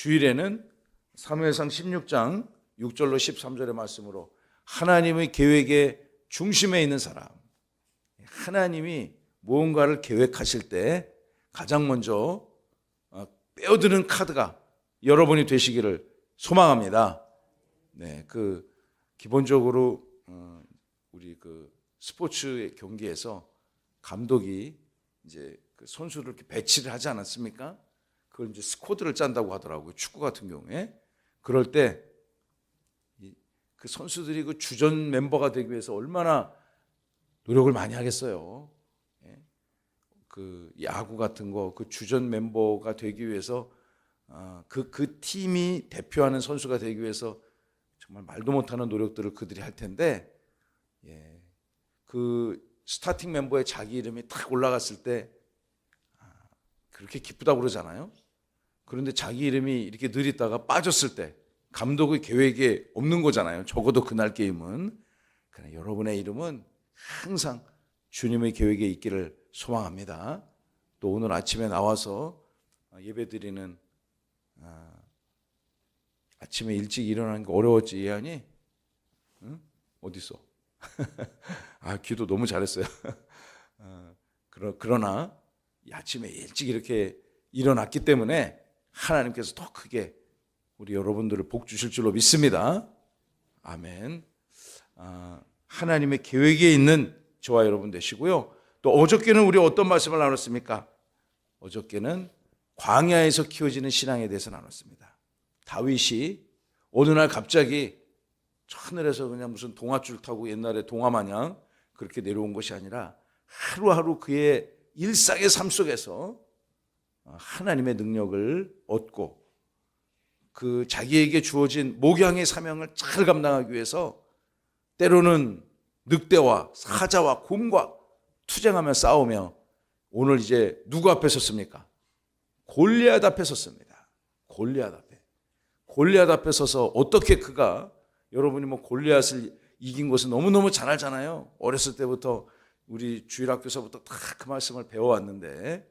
주일에는 사무엘상 16장 6절로 13절의 말씀으로 하나님의 계획의 중심에 있는 사람, 하나님이 무언가를 계획하실 때 가장 먼저 빼어드는 카드가 여러분이 되시기를 소망합니다. 네, 기본적으로 우리 스포츠 경기에서 감독이 이제 선수를 이렇게 배치를 하지 않았습니까? 그걸 이제 스쿼드를 짠다고 하더라고요. 축구 같은 경우에. 그럴 때 그 선수들이 그 주전 멤버가 되기 위해서 얼마나 노력을 많이 하겠어요. 그 야구 같은 거 그 주전 멤버가 되기 위해서 그 팀이 대표하는 선수가 되기 위해서 정말 말도 못하는 노력들을 그들이 할 텐데, 그 스타팅 멤버에 자기 이름이 탁 올라갔을 때 그렇게 기쁘다고 그러잖아요. 그런데 자기 이름이 이렇게 늘 있다가 빠졌을 때 감독의 계획에 없는 거잖아요. 적어도 그날 게임은. 그러나 여러분의 이름은 항상 주님의 계획에 있기를 소망합니다. 또 오늘 아침에 나와서 예배드리는 아침에 일찍 일어나는 게 어려웠지, 예안이? 응? 어디 있어? 기도 너무 잘했어요. 그러나 아침에 일찍 이렇게 일어났기 때문에 하나님께서 더 크게 우리 여러분들을 복 주실 줄로 믿습니다. 아멘. 하나님의 계획에 있는 저와 여러분 되시고요. 또 어저께는 우리 어떤 말씀을 나눴습니까? 어저께는 광야에서 키워지는 신앙에 대해서 나눴습니다. 다윗이 어느 날 갑자기 하늘에서 그냥 무슨 동아줄 타고 옛날에 동화 마냥 그렇게 내려온 것이 아니라 하루하루 그의 일상의 삶 속에서 하나님의 능력을 얻고 그 자기에게 주어진 목양의 사명을 잘 감당하기 위해서 때로는 늑대와 사자와 곰과 투쟁하며 싸우며 오늘 이제 누구 앞에 섰습니까? 골리앗 앞에 섰습니다. 골리앗 앞에 서서 어떻게 그가, 여러분이 골리앗을 이긴 것은 너무너무 잘 알잖아요. 어렸을 때부터 우리 주일학교에서부터 다 그 말씀을 배워왔는데,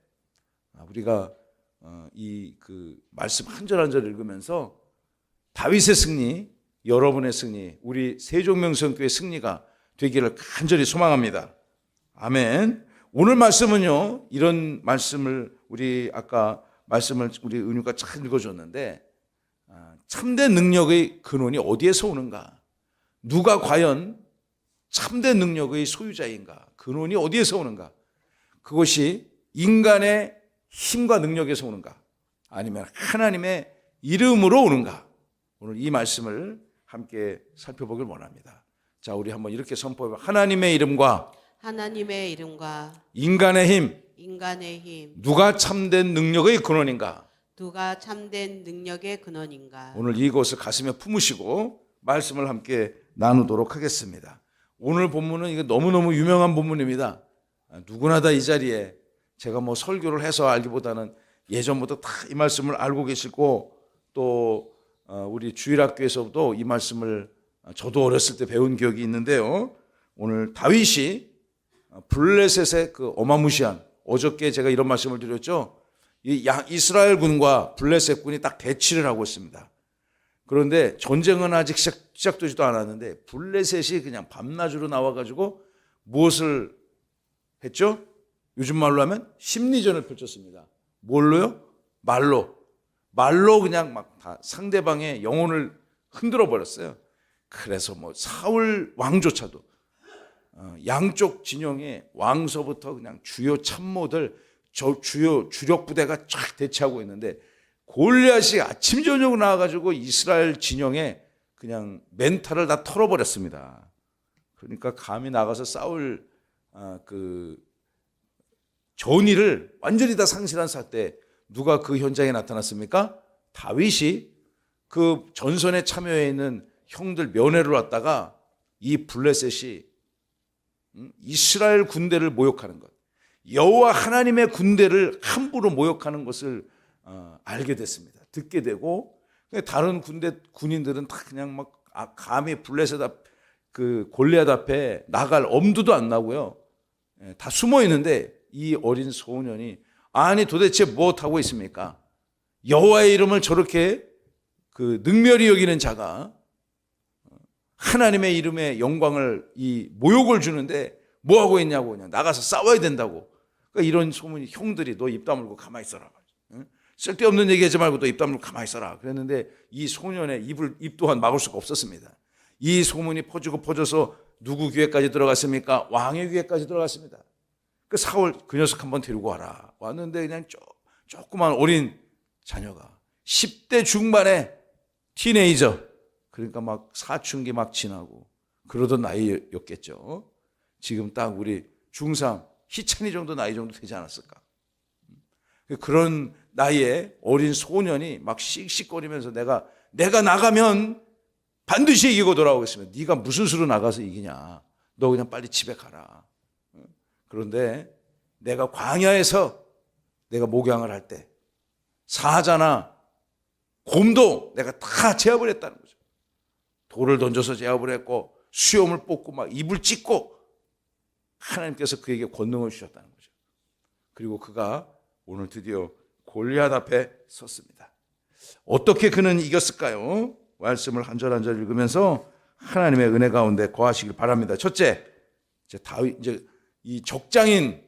우리가 이 말씀 한 절 한 절 읽으면서 다윗의 승리, 여러분의 승리, 우리 세종명성교회 승리가 되기를 간절히 소망합니다. 아멘. 오늘 말씀은요, 이런 말씀을 우리 아까 말씀을 우리 은유가 잘 읽어줬는데, 참된 능력의 근원이 어디에서 오는가? 누가 과연 참된 능력의 소유자인가? 근원이 어디에서 오는가? 그것이 인간의 힘과 능력에서 오는가? 아니면 하나님의 이름으로 오는가? 오늘 이 말씀을 함께 살펴보길 원합니다. 자, 우리 한번 이렇게 선포해봐. 하나님의 이름과 인간의 힘, 누가 참된 능력의 근원인가? 오늘 이것을 가슴에 품으시고 말씀을 함께 나누도록 하겠습니다. 오늘 본문은 이거 너무너무 유명한 본문입니다. 누구나 다 이 자리에 제가 설교를 해서 알기보다는 예전부터 다 이 말씀을 알고 계시고, 또 우리 주일학교에서도 이 말씀을 저도 어렸을 때 배운 기억이 있는데요. 오늘 다윗이 블레셋의 그 어마무시한, 어저께 제가 이런 말씀을 드렸죠. 이 이스라엘 군과 블레셋 군이 딱 대치를 하고 있습니다. 그런데 전쟁은 아직 시작되지도 않았는데 블레셋이 그냥 밤낮으로 나와가지고 무엇을 했죠? 요즘 말로 하면 심리전을 펼쳤습니다. 뭘로요? 말로 그냥 막 다 상대방의 영혼을 흔들어 버렸어요. 그래서 사울 왕조차도 양쪽 진영의 왕서부터 그냥 주요 참모들, 주요 주력 부대가 쫙 대치하고 있는데 골리앗이 아침 저녁 나와가지고 이스라엘 진영에 그냥 멘탈을 다 털어버렸습니다. 그러니까 감히 나가서 싸울 전의를 완전히 다 상실한 때 누가 그 현장에 나타났습니까? 다윗이 그 전선에 참여해 있는 형들 면회를 왔다가 이 블레셋이 이스라엘 군대를 모욕하는 것, 여호와 하나님의 군대를 함부로 모욕하는 것을 알게 됐습니다. 듣게 되고, 다른 군인들은 다 그냥 감히 블레셋 골리앗 앞에 나갈 엄두도 안 나고요. 다 숨어 있는데 이 어린 소년이, 아니 도대체 무엇하고 있습니까? 여호와의 이름을 저렇게 그 능멸히 여기는 자가 하나님의 이름에 영광을 이 모욕을 주는데 뭐 하고 있냐고, 그냥 나가서 싸워야 된다고. 그러니까 이런 소문이, 형들이 너 입 다물고 가만히 있어라. 쓸데없는 얘기하지 말고 너 입 다물고 가만히 있어라. 그랬는데 이 소년의 입 또한 막을 수가 없었습니다. 이 소문이 퍼지고 퍼져서 누구 귀에까지 들어갔습니까? 왕의 귀에까지 들어갔습니다. 그 사울 그 녀석 한번 데리고 와라. 왔는데 그냥 조그만 어린 자녀가 10대 중반의 티네이저, 그러니까 막 사춘기 막 지나고 그러던 나이였겠죠. 지금 딱 우리 중3 희찬이 정도 나이 정도 되지 않았을까. 그런 나이에 어린 소년이 막 씩씩거리면서 내가 나가면 반드시 이기고 돌아오겠습니다. 네가 무슨 수로 나가서 이기냐. 너 그냥 빨리 집에 가라. 그런데 내가 광야에서 내가 목양을 할 때 사자나 곰도 내가 다 제압을 했다는 거죠. 돌을 던져서 제압을 했고 수염을 뽑고 막 입을 찢고 하나님께서 그에게 권능을 주셨다는 거죠. 그리고 그가 오늘 드디어 골리앗 앞에 섰습니다. 어떻게 그는 이겼을까요? 말씀을 한 절 한 절 읽으면서 하나님의 은혜 가운데 거하시길 바랍니다. 첫째, 이제 이 적장인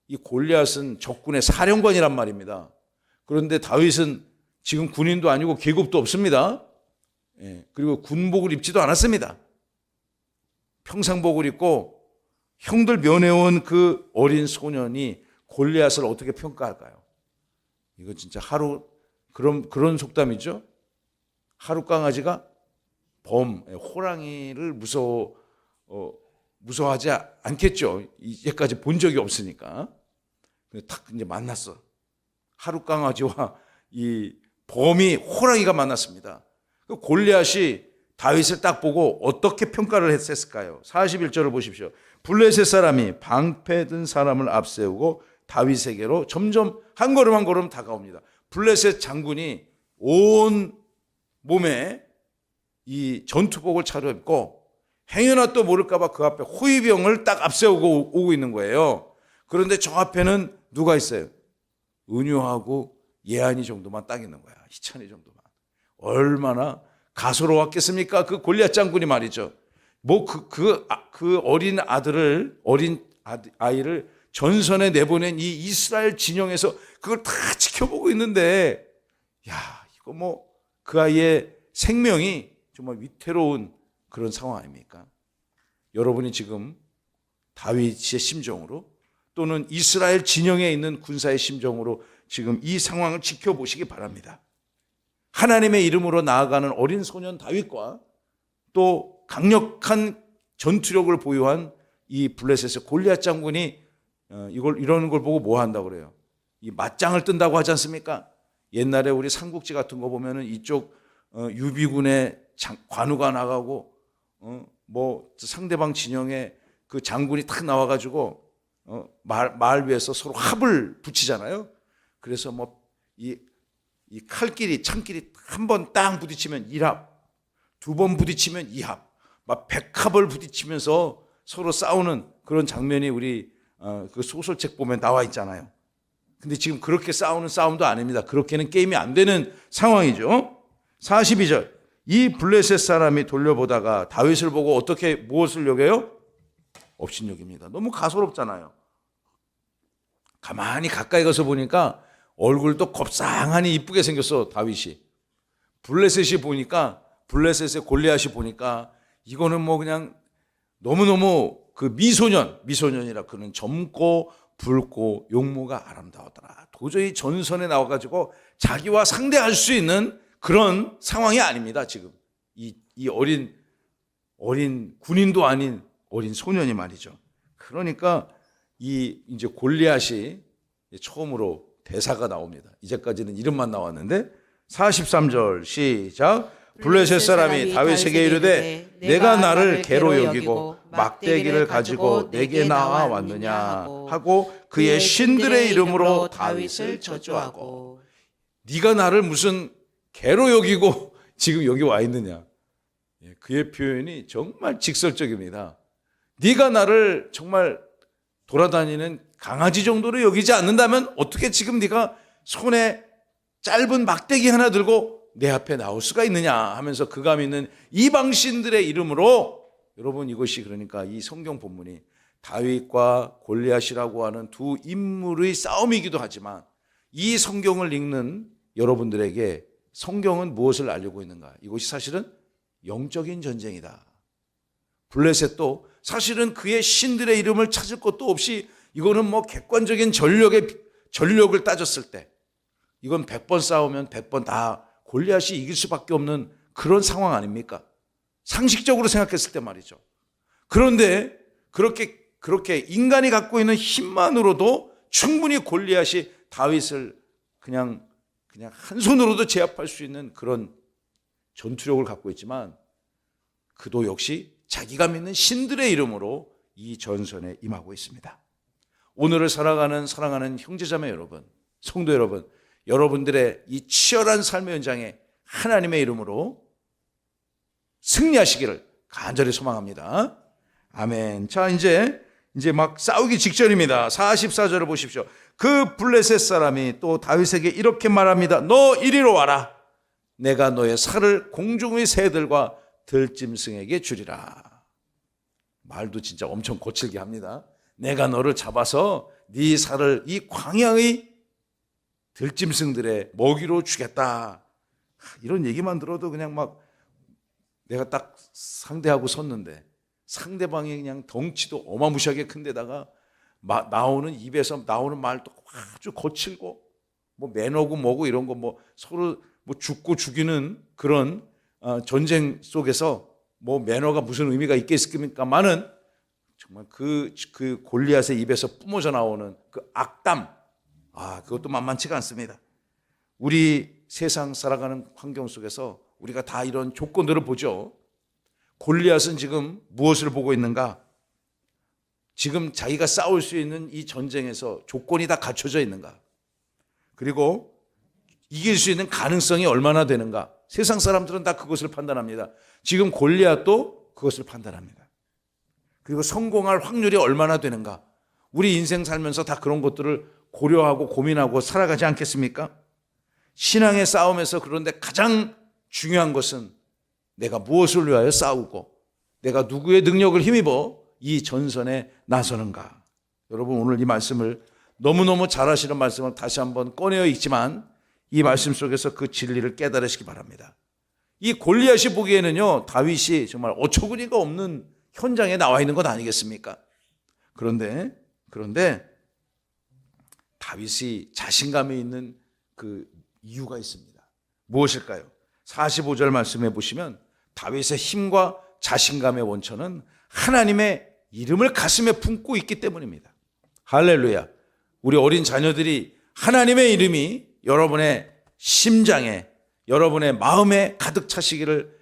이 골리앗은 적군의 사령관이란 말입니다. 그런데 다윗은 지금 군인도 아니고 계급도 없습니다. 그리고 군복을 입지도 않았습니다. 평상복을 입고 형들 면회온 그 어린 소년이 골리앗을 어떻게 평가할까요? 이거 진짜 그런 속담이죠. 하루 강아지가 호랑이를 무서워하지 않겠죠. 이제까지 본 적이 없으니까. 딱 이제 만났어. 하루 강아지와 이 범이 호랑이가 만났습니다. 그 골리앗이 다윗을 딱 보고 어떻게 평가를 했을까요? 41절을 보십시오. 블레셋 사람이 방패든 사람을 앞세우고 다윗에게로 점점 한 걸음 한 걸음 다가옵니다. 블레셋 장군이 온 몸에 이 전투복을 차려입고 행여나 또 모를까봐 그 앞에 호위병을 딱 앞세우고 오고 있는 거예요. 그런데 저 앞에는 누가 있어요? 은유하고 예한이 정도만 딱 있는 거야. 희찬이 정도만. 얼마나 가소로웠겠습니까? 그 골리앗 장군이 말이죠. 그 어린 아이를 전선에 내보낸 이 이스라엘 진영에서 그걸 다 지켜보고 있는데, 이거 그 아이의 생명이 정말 위태로운 그런 상황 아닙니까? 여러분이 지금 다윗의 심정으로 또는 이스라엘 진영에 있는 군사의 심정으로 지금 이 상황을 지켜보시기 바랍니다. 하나님의 이름으로 나아가는 어린 소년 다윗과 또 강력한 전투력을 보유한 이 블레셋의 골리앗 장군이 이러는 걸 보고 뭐 한다고 그래요? 이 맞짱을 뜬다고 하지 않습니까? 옛날에 우리 삼국지 같은 거 보면은 이쪽 유비군의 관우가 나가고 상대방 진영에 그 장군이 탁 나와가지고 말 위에서 서로 합을 붙이잖아요. 그래서 이 칼길이 창길이 한 번 땅 부딪히면 1합, 두 번 부딪히면 2합, 막 100합을 부딪히면서 서로 싸우는 그런 장면이 우리 그 소설책 보면 나와 있잖아요. 근데 지금 그렇게 싸우는 싸움도 아닙니다. 그렇게는 게임이 안 되는 상황이죠. 42절. 이 블레셋 사람이 돌려보다가 다윗을 보고 무엇을 여겨요? 업신여깁니다. 너무 가소롭잖아요. 가만히 가까이 가서 보니까 얼굴도 곱상하니 이쁘게 생겼어, 다윗이. 블레셋의 골리앗이 보니까 이거는 그냥 너무너무 그 미소년이라 그는 젊고 붉고 용모가 아름다웠더라. 도저히 전선에 나와가지고 자기와 상대할 수 있는 그런 상황이 아닙니다. 지금 이 어린 군인도 아닌 어린 소년이 말이죠. 그러니까 이제 골리앗이 처음으로 대사가 나옵니다. 이제까지는 이름만 나왔는데 43절 시작. 블레셋 사람이 다윗에게 이르되 내가 나를 개로 여기고 막대기를 가지고 내게 나와 왔느냐 하고 그의 신들의 이름으로 다윗을 저주하고. 네가 나를 무슨 개로 여기고 지금 여기 와 있느냐. 그의 표현이 정말 직설적입니다. 네가 나를 정말 돌아다니는 강아지 정도로 여기지 않는다면 어떻게 지금 네가 손에 짧은 막대기 하나 들고 내 앞에 나올 수가 있느냐 하면서 그감 있는 이방신들의 이름으로, 여러분 이것이 그러니까 이 성경 본문이 다윗과 골리앗이라고 하는 두 인물의 싸움이기도 하지만 이 성경을 읽는 여러분들에게 성경은 무엇을 알려고 있는가? 이것이 사실은 영적인 전쟁이다. 블레셋도 사실은 그의 신들의 이름을 찾을 것도 없이 이거는 뭐 객관적인 전력을 따졌을 때 이건 100번 싸우면 100번 다 골리앗이 이길 수밖에 없는 그런 상황 아닙니까? 상식적으로 생각했을 때 말이죠. 그런데 그렇게 인간이 갖고 있는 힘만으로도 충분히 골리앗이 다윗을 그냥 한 손으로도 제압할 수 있는 그런 전투력을 갖고 있지만 그도 역시 자기가 믿는 신들의 이름으로 이 전선에 임하고 있습니다. 오늘을 사랑하는 형제자매 여러분, 성도 여러분, 여러분들의 이 치열한 삶의 현장에 하나님의 이름으로 승리하시기를 간절히 소망합니다. 아멘. 자, 이제 막 싸우기 직전입니다. 44절을 보십시오. 그 블레셋 사람이 또 다윗에게 이렇게 말합니다. 너 이리로 와라. 내가 너의 살을 공중의 새들과 들짐승에게 주리라. 말도 진짜 엄청 거칠게 합니다. 내가 너를 잡아서 네 살을 이 광야의 들짐승들의 먹이로 주겠다. 이런 얘기만 들어도 그냥 막 내가 딱 상대하고 섰는데 상대방이 그냥 덩치도 어마무시하게 큰 데다가 나오는 입에서 나오는 말도 아주 거칠고 뭐 매너고 뭐고 이런 거 뭐 서로 뭐 죽고 죽이는 그런 전쟁 속에서 뭐 매너가 무슨 의미가 있겠습니까만은 정말 그 골리앗의 입에서 뿜어져 나오는 그 악담, 그것도 만만치가 않습니다. 우리 세상 살아가는 환경 속에서 우리가 다 이런 조건들을 보죠. 골리앗은 지금 무엇을 보고 있는가? 지금 자기가 싸울 수 있는 이 전쟁에서 조건이 다 갖춰져 있는가? 그리고 이길 수 있는 가능성이 얼마나 되는가? 세상 사람들은 다 그것을 판단합니다. 지금 골리앗도 그것을 판단합니다. 그리고 성공할 확률이 얼마나 되는가? 우리 인생 살면서 다 그런 것들을 고려하고 고민하고 살아가지 않겠습니까? 신앙의 싸움에서 그런데 가장 중요한 것은 내가 무엇을 위하여 싸우고 내가 누구의 능력을 힘입어 이 전선에 나서는가. 여러분 오늘 이 말씀을 너무너무 잘 아시는 말씀을 다시 한번 꺼내어 읽지만 이 말씀 속에서 그 진리를 깨달으시기 바랍니다. 이 골리앗이 보기에는요 다윗이 정말 어처구니가 없는 현장에 나와 있는 것 아니겠습니까? 그런데 다윗이 자신감이 있는 그 이유가 있습니다. 무엇일까요? 45절 말씀해 보시면 다윗의 힘과 자신감의 원천은 하나님의 이름을 가슴에 품고 있기 때문입니다. 할렐루야. 우리 어린 자녀들이 하나님의 이름이 여러분의 심장에, 여러분의 마음에 가득 차시기를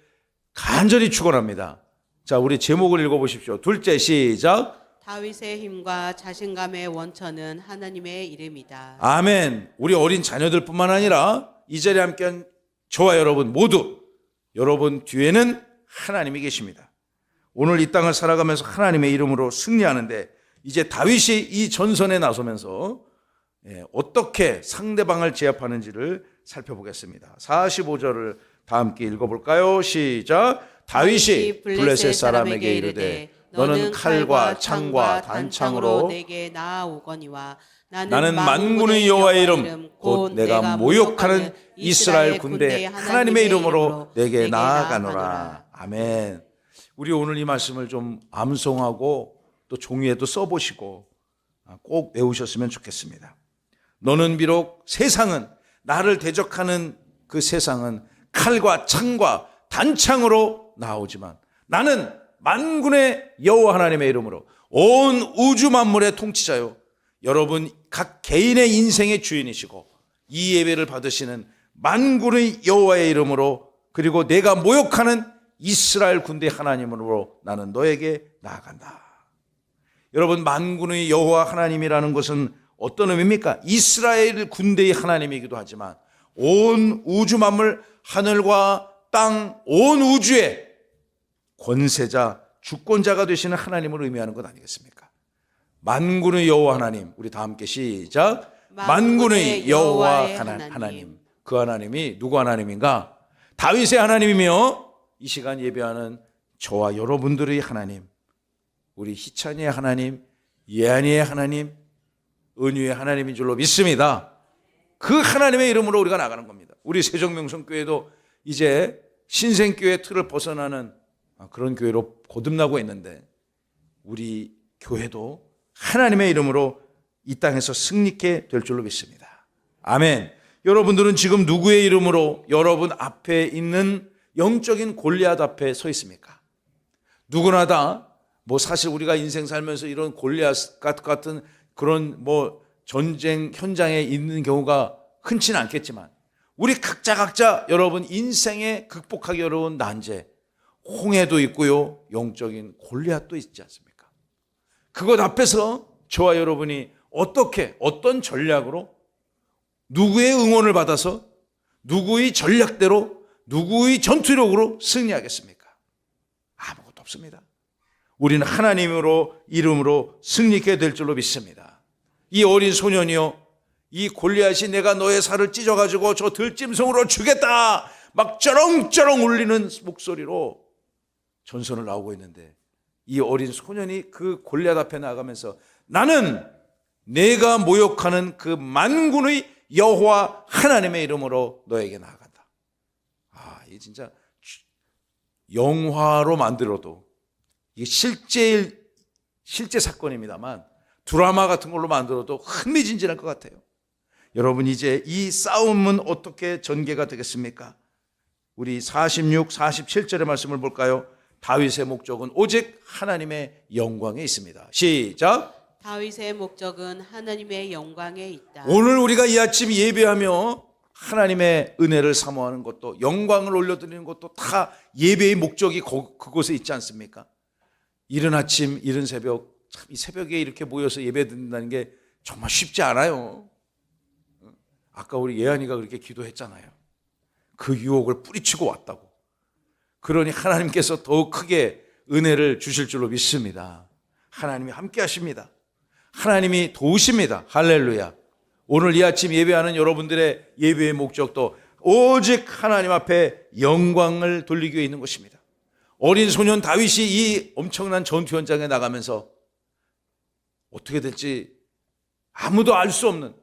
간절히 축원합니다. 자, 우리 제목을 읽어보십시오. 둘째, 시작. 다윗의 힘과 자신감의 원천은 하나님의 이름이다. 아멘. 우리 어린 자녀들뿐만 아니라 이 자리에 함께한 저와 여러분 모두 여러분 뒤에는 하나님이 계십니다. 오늘 이 땅을 살아가면서 하나님의 이름으로 승리하는데 이제 다윗이 이 전선에 나서면서 어떻게 상대방을 제압하는지를 살펴보겠습니다. 45절을 다 함께 읽어볼까요? 시작. 다윗이 블레셋 사람에게 이르되 너는 칼과 창과 단창으로 내게 나아오거니와 나는 만군의 여호와의 이름 곧 내가 모욕하는 이스라엘 군대 하나님의 이름으로 내게 나아가노라. 아멘. 우리 오늘 이 말씀을 좀 암송하고 또 종이에도 써보시고 꼭 외우셨으면 좋겠습니다. 너는 비록 세상은 나를 대적하는 그 세상은 칼과 창과 단창으로 나오지만 나는 만군의 여호와 하나님의 이름으로 온 우주 만물의 통치자요 여러분 각 개인의 인생의 주인이시고 이 예배를 받으시는 만군의 여호와의 이름으로 그리고 내가 모욕하는 이스라엘 군대 하나님으로 나는 너에게 나아간다. 여러분 만군의 여호와 하나님이라는 것은 어떤 의미입니까? 이스라엘 군대의 하나님이기도 하지만 온 우주 만물 하늘과 땅 온 우주의 권세자 주권자가 되시는 하나님을 의미하는 것 아니겠습니까? 만군의 여호와 하나님. 우리 다 함께 시작. 만군의 여호와 하나님. 그 하나님이 누구 하나님인가? 다윗의 하나님이며 이 시간 예배하는 저와 여러분들의 하나님, 우리 희찬이의 하나님, 예한이의 하나님, 은유의 하나님인 줄로 믿습니다. 그 하나님의 이름으로 우리가 나가는 겁니다. 우리 세종명성교회도 이제 신생교회 틀을 벗어나는 그런 교회로 거듭나고 있는데, 우리 교회도 하나님의 이름으로 이 땅에서 승리케 될 줄로 믿습니다. 아멘. 여러분들은 지금 누구의 이름으로 여러분 앞에 있는 영적인 골리앗 앞에 서 있습니까? 누구나 다 뭐 사실 우리가 인생 살면서 이런 골리앗 같은 그런 뭐 전쟁 현장에 있는 경우가 흔치는 않겠지만, 우리 각자 여러분 인생에 극복하기 어려운 난제, 홍해도 있고요, 영적인 골리앗도 있지 않습니까? 그것 앞에서 저와 여러분이 어떻게, 어떤 전략으로, 누구의 응원을 받아서, 누구의 전략대로, 누구의 전투력으로 승리하겠습니까? 아무것도 없습니다. 우리는 하나님으로 이름으로 승리케 될 줄로 믿습니다. 이 어린 소년이요, 이 골리앗이 내가 너의 살을 찢어가지고 저 들짐승으로 주겠다 막 쩌렁쩌렁 울리는 목소리로 전선을 나오고 있는데, 이 어린 소년이 그 골리앗 앞에 나가면서 나는 내가 모욕하는 그 만군의 여호와 하나님의 이름으로 너에게 나아간다. 이게 진짜 영화로 만들어도, 이게 실제 사건입니다만 드라마 같은 걸로 만들어도 흥미진진할 것 같아요. 여러분, 이제 이 싸움은 어떻게 전개가 되겠습니까? 우리 46, 47절의 말씀을 볼까요? 다윗의 목적은 오직 하나님의 영광에 있습니다. 시작. 다윗의 목적은 하나님의 영광에 있다. 오늘 우리가 이 아침 예배하며 하나님의 은혜를 사모하는 것도, 영광을 올려드리는 것도 다 예배의 목적이 그곳에 있지 않습니까? 이른 아침, 이른 새벽, 참 이 새벽에 이렇게 모여서 예배 드린다는 게 정말 쉽지 않아요. 아까 우리 예한이가 그렇게 기도했잖아요. 그 유혹을 뿌리치고 왔다고. 그러니 하나님께서 더욱 크게 은혜를 주실 줄로 믿습니다. 하나님이 함께 하십니다. 하나님이 도우십니다. 할렐루야. 오늘 이 아침 예배하는 여러분들의 예배의 목적도 오직 하나님 앞에 영광을 돌리기 위해 있는 것입니다. 어린 소년 다윗이 이 엄청난 전투 현장에 나가면서 어떻게 될지 아무도 알 수 없는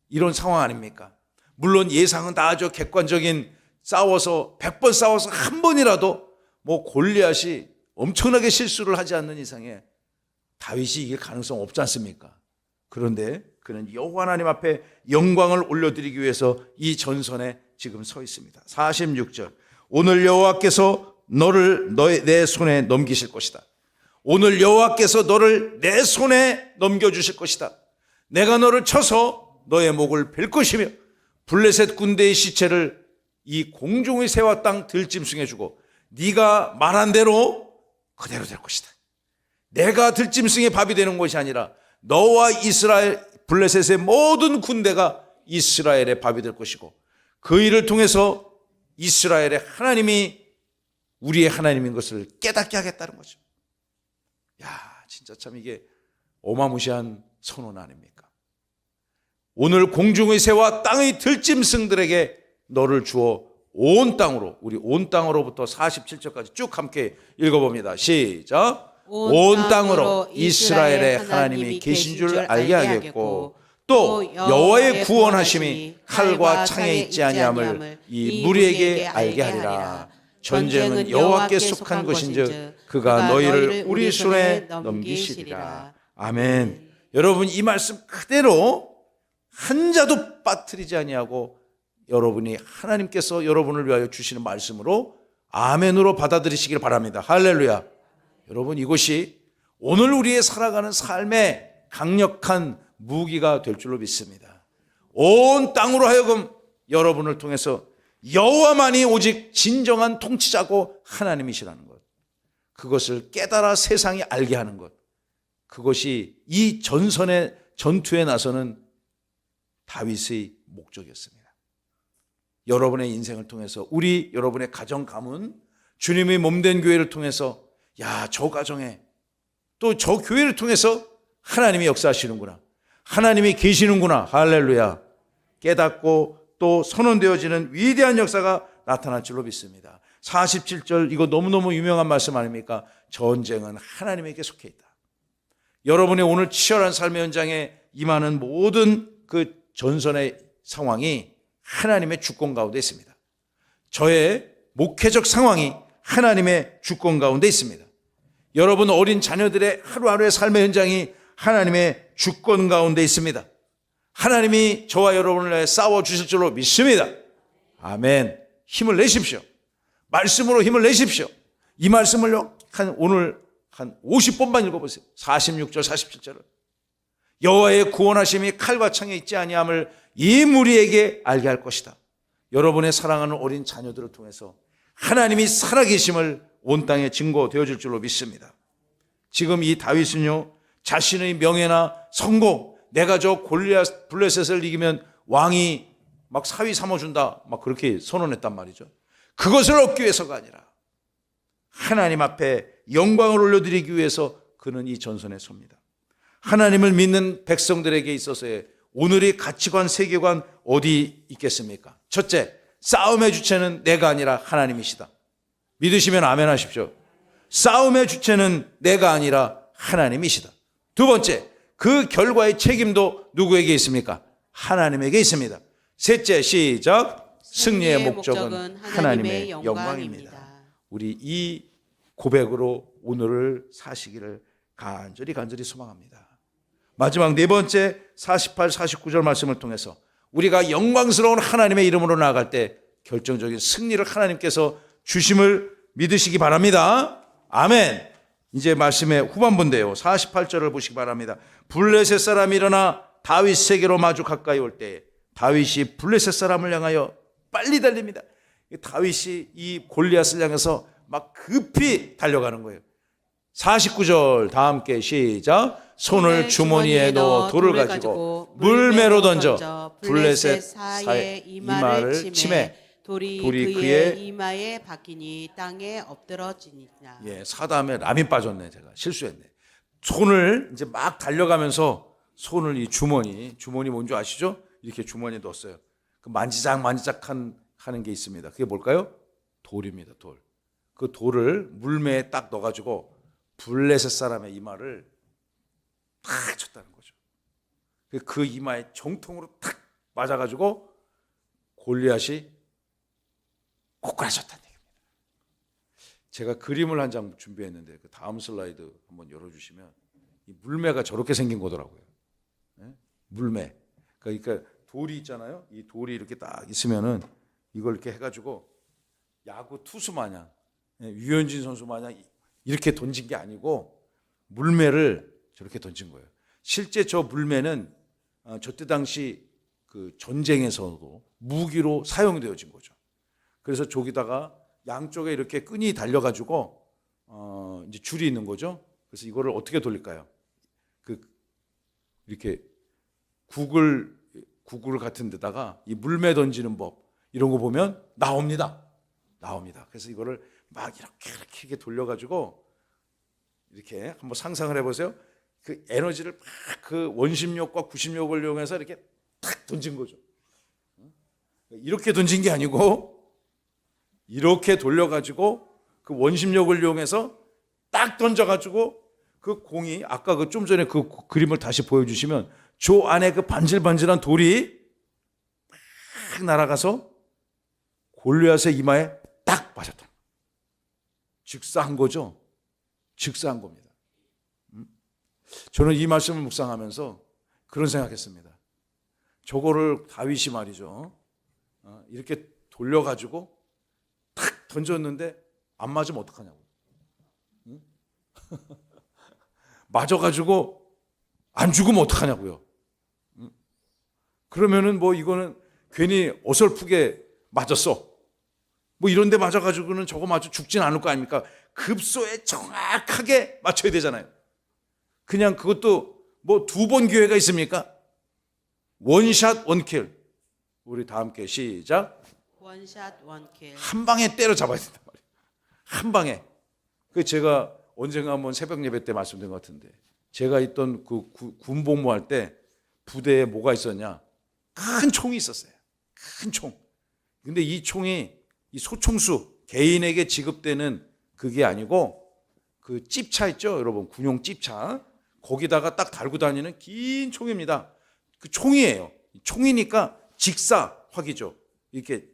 이런 상황 아닙니까? 물론 예상은 다 아주 객관적인, 싸워서 100번 싸워서 한 번이라도 뭐 골리앗이 엄청나게 실수를 하지 않는 이상에 다윗이 이길 가능성 없지 않습니까? 그런데 그는 여호와 하나님 앞에 영광을 올려드리기 위해서 이 전선에 지금 서 있습니다. 46절. 오늘 여호와께서 너를 내 손에 넘기실 것이다. 오늘 여호와께서 너를 내 손에 넘겨주실 것이다. 내가 너를 쳐서 너의 목을 벨 것이며 블레셋 군대의 시체를 이 공중의 새와 땅 들짐승해 주고 네가 말한 대로 그대로 될 것이다. 내가 들짐승의 밥이 되는 것이 아니라 너와 이스라엘 블레셋의 모든 군대가 이스라엘의 밥이 될 것이고, 그 일을 통해서 이스라엘의 하나님이 우리의 하나님인 것을 깨닫게 하겠다는 거죠. 진짜 참 이게 어마무시한 선언 아닙니까? 오늘 공중의 새와 땅의 들짐승들에게 너를 주어 온 땅으로, 우리 온 땅으로부터 47절까지 쭉 함께 읽어봅니다. 시작. 온 땅으로 이스라엘의 하나님이 계신 줄 알게 하겠고, 또 여호와의 구원하심이 칼과 창에 있지 아니함을 이 무리에게 알게 하리라. 전쟁은 여호와께 속한 것인즉 그가 너희를 우리 손에 넘기시리라. 아멘. 여러분, 이 말씀 그대로 한 자도 빠뜨리지 아니하고 여러분이 하나님께서 여러분을 위하여 주시는 말씀으로 아멘으로 받아들이시길 바랍니다. 할렐루야. 여러분, 이것이 오늘 우리의 살아가는 삶의 강력한 무기가 될 줄로 믿습니다. 온 땅으로 하여금 여러분을 통해서 여호와만이 오직 진정한 통치자고 하나님이시라는 것, 그것을 깨달아 세상이 알게 하는 것, 그것이 이 전선의 전투에 나서는 다윗의 목적이었습니다. 여러분의 인생을 통해서, 여러분의 가정 가문, 주님의 몸된 교회를 통해서, 저 가정에 또 저 교회를 통해서 하나님이 역사하시는구나, 하나님이 계시는구나, 할렐루야, 깨닫고 또 선언되어지는 위대한 역사가 나타날 줄로 믿습니다. 47절 이거 너무너무 유명한 말씀 아닙니까? 전쟁은 하나님에게 속해 있다. 여러분의 오늘 치열한 삶의 현장에 임하는 모든 그 전선의 상황이 하나님의 주권 가운데 있습니다. 저의 목회적 상황이 하나님의 주권 가운데 있습니다. 여러분 어린 자녀들의 하루하루의 삶의 현장이 하나님의 주권 가운데 있습니다. 하나님이 저와 여러분을 위해 싸워주실 줄로 믿습니다. 아멘. 힘을 내십시오. 말씀으로 힘을 내십시오. 이 말씀을 오늘 한 50번만 읽어보세요. 46절 47절을 여호와의 구원하심이 칼과 창에 있지 아니함을 이 무리에게 알게 할 것이다. 여러분의 사랑하는 어린 자녀들을 통해서 하나님이 살아계심을 온 땅에 증거되어질 줄로 믿습니다. 지금 이 다윗은요 자신의 명예나 성공, 내가 저 골리앗 블레셋을 이기면 왕이 막 사위 삼아준다 막 그렇게 선언했단 말이죠. 그것을 얻기 위해서가 아니라 하나님 앞에 영광을 올려드리기 위해서 그는 이 전선에 섭니다. 하나님을 믿는 백성들에게 있어서의 오늘의 가치관, 세계관 어디 있겠습니까? 첫째, 싸움의 주체는 내가 아니라 하나님이시다. 믿으시면 아멘 하십시오. 싸움의 주체는 내가 아니라 하나님이시다. 두 번째, 그 결과의 책임도 누구에게 있습니까? 하나님에게 있습니다. 셋째, 시작. 승리의 목적은 하나님의 영광입니다. 우리 이 고백으로 오늘을 사시기를 간절히 소망합니다. 마지막 네 번째 48, 49절 말씀을 통해서 우리가 영광스러운 하나님의 이름으로 나아갈 때 결정적인 승리를 하나님께서 주심을 믿으시기 바랍니다. 아멘. 이제 말씀의 후반부인데요. 48절을 보시기 바랍니다. 블레셋 사람이 일어나 다윗에게로 마주 가까이 올 때 다윗이 블레셋 사람을 향하여 빨리 달립니다. 다윗이 이 골리앗을 향해서 막 급히 달려가는 거예요. 49절 다 함께 시작. 손을 주머니에 넣어 돌을 가지고 물매로 던져 블레셋 사의 이마를 치매 돌이 그의 이마에 박히니 땅에 엎드러지니라. 예, 사담에 람이 빠졌네. 제가 실수했네. 손을 이제 막 달려가면서 손을 이 주머니 뭔지 아시죠? 이렇게 주머니에 넣었어요. 그 만지작 하는 게 있습니다. 그게 뭘까요? 돌입니다. 돌. 그 돌을 물매에 딱 넣어가지고 블레셋 사람의 이마를 탁 쳤다는 거죠. 그 이마에 정통으로 탁 맞아가지고 골리앗이 꼬꾸라졌다는 얘기입니다. 제가 그림을 한 장 준비했는데 그 다음 슬라이드 한번 열어주시면 이 물매가 저렇게 생긴 거더라고요. 네? 물매. 그러니까 돌이 있잖아요. 이 돌이 이렇게 딱 있으면은 이걸 이렇게 해가지고 야구 투수 마냥 유현진 선수 마냥 이렇게 던진 게 아니고 물매를 저렇게 던진 거예요. 실제 저 물매는 저때 당시 그 전쟁에서도 무기로 사용되어진 거죠. 그래서 저기다가 양쪽에 이렇게 끈이 달려가지고 이제 줄이 있는 거죠. 그래서 이거를 어떻게 돌릴까요? 이렇게 구글 같은 데다가 이 물매 던지는 법 이런 거 보면 나옵니다. 그래서 이거를 막 이렇게 돌려가지고 이렇게 한번 상상을 해보세요. 그 에너지를 막 그 원심력과 구심력을 이용해서 이렇게 탁 던진 거죠. 이렇게 던진 게 아니고 이렇게 돌려가지고 그 원심력을 이용해서 딱 던져가지고 그 공이 아까 그 좀 전에 그 그림을 다시 보여주시면 저 안에 그 반질반질한 돌이 막 날아가서 골리앗의 이마에 딱 맞았다. 즉사한 거죠. 즉사한 겁니다. 저는 이 말씀을 묵상하면서 그런 생각했습니다. 저거를 다윗이 말이죠. 이렇게 돌려가지고 탁 던졌는데 안 맞으면 어떡하냐고. 맞아가지고 안 죽으면 어떡하냐고요. 그러면은 뭐 이거는 괜히 어설프게 맞았어. 뭐 이런 데 맞아가지고는 저거 맞아 죽진 않을 거 아닙니까? 급소에 정확하게 맞춰야 되잖아요. 그냥 그것도 뭐 2번 기회가 있습니까? 원샷 원킬. 우리 다 함께 시작. 원샷 원킬. 한 방에 때려잡아야 된단 말이에요. 한 방에. 그 제가 언젠가 한번 새벽 예배 때 말씀드린 것 같은데 제가 있던 그 군복무할 때 부대에 뭐가 있었냐? 큰 총이 있었어요. 큰 총. 근데 이 총이 이 소총수 개인에게 지급되는 그게 아니고 그 찝차 있죠, 여러분, 군용 찝차. 거기다가 딱 달고 다니는 긴 총입니다. 그 총이에요. 총이니까 직사화기죠. 이렇게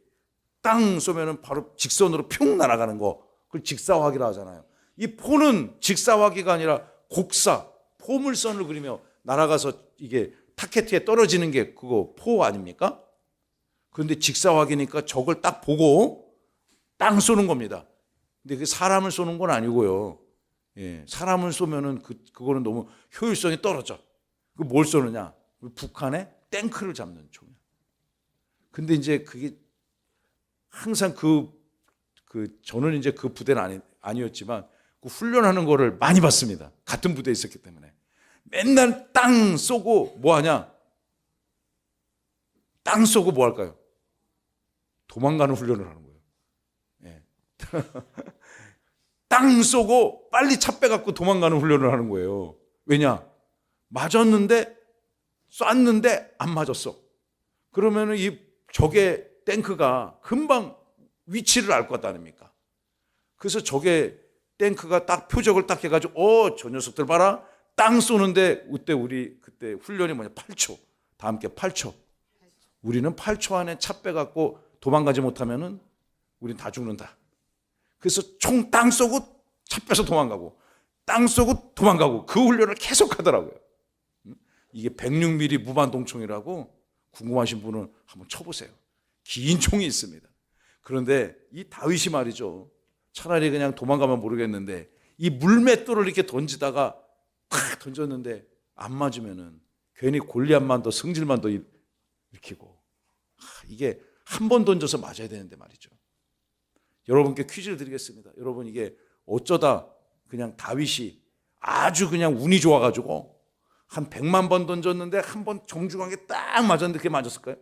땅 쏘면은 바로 직선으로 뿅 날아가는 거. 그걸 직사화기라 하잖아요. 이 포는 직사화기가 아니라 곡사, 포물선을 그리며 날아가서 이게 타켓에 떨어지는 게 그거 포 아닙니까? 그런데 직사화기니까 적을 딱 보고 땅 쏘는 겁니다. 근데 그 사람을 쏘는 건 아니고요. 예, 사람을 쏘면은 그거는 너무 효율성이 떨어져. 그 뭘 쏘느냐? 북한의 탱크를 잡는 총이야. 근데 이제 그게 항상 저는 이제 그 부대는 아니었지만 그 훈련하는 거를 많이 봤습니다. 같은 부대에 있었기 때문에. 맨날 땅 쏘고 뭐 하냐? 땅 쏘고 뭐 할까요? 도망가는 훈련을 하는 거예요. 예. 땅 쏘고 빨리 차 빼갖고 도망가는 훈련을 하는 거예요. 왜냐? 맞았는데 쐈는데 안 맞았어. 그러면은 이 적의 탱크가 금방 위치를 알 것 아닙니까? 그래서 적의 탱크가 딱 표적을 딱 해가지고 저 녀석들 봐라. 땅 쏘는데 그때 훈련이 뭐냐? 8초. 다 함께 8초. 우리는 8초 안에 차 빼갖고 도망가지 못하면은 우린 다 죽는다. 그래서 총 땅 쏘고 차 빼서 도망가고 땅 쏘고 도망가고 그 훈련을 계속 하더라고요. 이게 106mm 무반동총이라고 궁금하신 분은 한번 쳐보세요. 긴 총이 있습니다. 그런데 이 다윗이 말이죠. 차라리 그냥 도망가면 모르겠는데 이 물맷돌을 이렇게 던지다가 팍 던졌는데 안 맞으면은 괜히 골리앗만 더 승질만 더 일으키고 이게 한 번 던져서 맞아야 되는데 말이죠. 여러분께 퀴즈를 드리겠습니다. 여러분 이게 어쩌다 그냥 다윗이 아주 그냥 운이 좋아가지고 한 100만 번 던졌는데 한 번 정중하게 딱 맞았는데 그게 맞았을까요?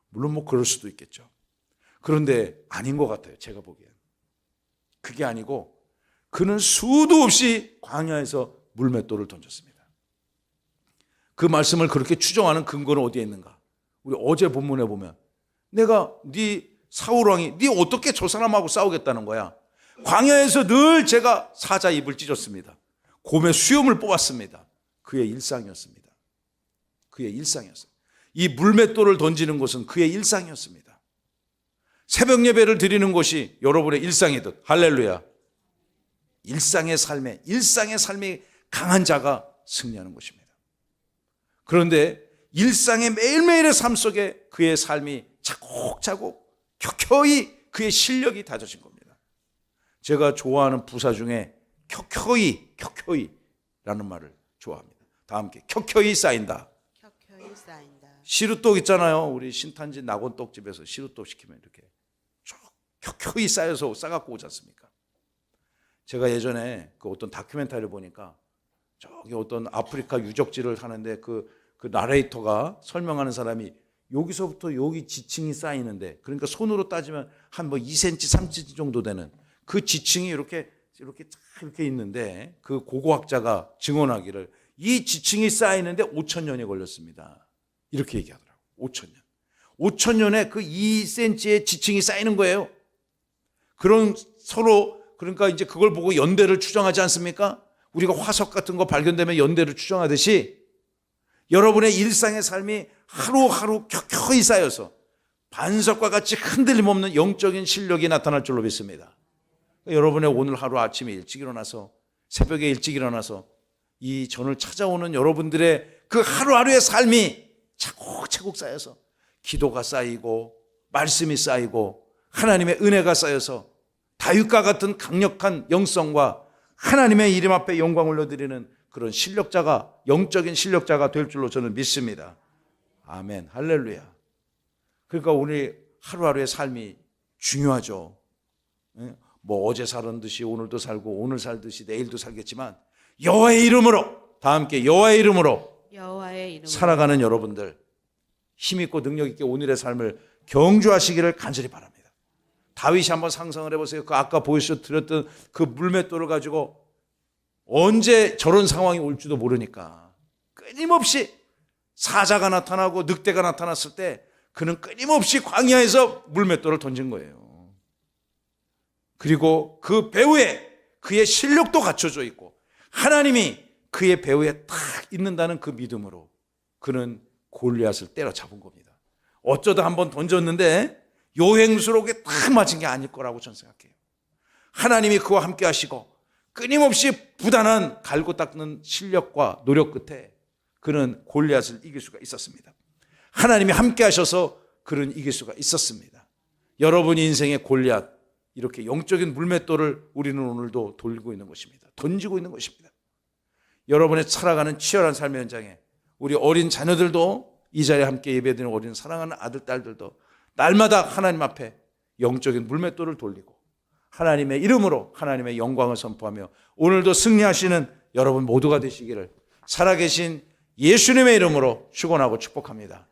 물론 뭐 그럴 수도 있겠죠. 그런데 아닌 것 같아요. 제가 보기엔. 그게 아니고 그는 수도 없이 광야에서 물맷돌을 던졌습니다. 그 말씀을 그렇게 추정하는 근거는 어디에 있는가? 우리 어제 본문에 보면 내가 사울 왕이 어떻게 저 사람하고 싸우겠다는 거야? 광야에서 늘 제가 사자 입을 찢었습니다. 곰의 수염을 뽑았습니다. 그의 일상이었습니다. 그의 일상이었어요. 이 물맷돌을 던지는 것은 그의 일상이었습니다. 새벽 예배를 드리는 것이 여러분의 일상이듯 할렐루야. 일상의 삶이 강한 자가 승리하는 것입니다. 그런데 일상의 매일매일의 삶 속에 그의 삶이 차곡차곡 켜켜이 그의 실력이 다져진 겁니다. 제가 좋아하는 부사 중에 켜켜이라는 말을 좋아합니다. 다 함께 켜켜이 쌓인다. 켜켜이 쌓인다. 시루떡 있잖아요. 우리 신탄지 낙원떡집에서 시루떡 시키면 이렇게 쭉 켜켜이 쌓여서 싸갖고 오지 않습니까? 제가 예전에 그 어떤 다큐멘터리를 보니까 저기 어떤 아프리카 유적지를 하는데 그 나레이터가 설명하는 사람이 여기서부터 여기 지층이 쌓이는데 그러니까 손으로 따지면 한 뭐 2cm, 3cm 정도 되는 그 지층이 이렇게 있는데 그 고고학자가 증언하기를 이 지층이 쌓이는데 5,000년이 걸렸습니다. 이렇게 얘기하더라고요. 5,000년. 5,000년에 그 2cm의 지층이 쌓이는 거예요. 그러니까 이제 그걸 보고 연대를 추정하지 않습니까? 우리가 화석 같은 거 발견되면 연대를 추정하듯이 여러분의 일상의 삶이 하루하루 켜켜이 쌓여서 반석과 같이 흔들림 없는 영적인 실력이 나타날 줄로 믿습니다. 여러분의 오늘 하루 아침에 일찍 일어나서 새벽에 일찍 일어나서 이 전을 찾아오는 여러분들의 그 하루하루의 삶이 차곡차곡 쌓여서 기도가 쌓이고 말씀이 쌓이고 하나님의 은혜가 쌓여서 다윗과 같은 강력한 영성과 하나님의 이름 앞에 영광 올려드리는 그런 영적인 실력자가 될 줄로 저는 믿습니다. 아멘, 할렐루야. 그러니까 우리 하루하루의 삶이 중요하죠. 뭐 어제 살은 듯이 오늘도 살고 오늘 살듯이 내일도 살겠지만 여호와의 이름으로 다 함께 여호와의 이름으로 살아가는 여러분들 힘있고 능력있게 오늘의 삶을 경주하시기를 간절히 바랍니다. 다윗이 한번 상상을 해보세요. 그 아까 보여드렸던 그 물맷돌을 가지고 언제 저런 상황이 올지도 모르니까 끊임없이 사자가 나타나고 늑대가 나타났을 때 그는 끊임없이 광야에서 물맷돌을 던진 거예요. 그리고 그 배후에 그의 실력도 갖춰져 있고 하나님이 그의 배후에 딱 있는다는 그 믿음으로 그는 골리앗을 때려잡은 겁니다. 어쩌다 한번 던졌는데 요행스럽게 딱 맞은 게 아닐 거라고 저는 생각해요. 하나님이 그와 함께 하시고 끊임없이 부단한 갈고 닦는 실력과 노력 끝에 그는 골리앗을 이길 수가 있었습니다. 하나님이 함께 하셔서 그는 이길 수가 있었습니다. 여러분 인생의 골리앗, 이렇게 영적인 물맷돌을 우리는 오늘도 돌리고 있는 것입니다. 던지고 있는 것입니다. 여러분의 살아가는 치열한 삶의 현장에 우리 어린 자녀들도, 이 자리에 함께 예배드리는 어린 사랑하는 아들, 딸들도 날마다 하나님 앞에 영적인 물맷돌을 돌리고 하나님의 이름으로 하나님의 영광을 선포하며 오늘도 승리하시는 여러분 모두가 되시기를 살아계신 예수님의 이름으로 축원하고 축복합니다.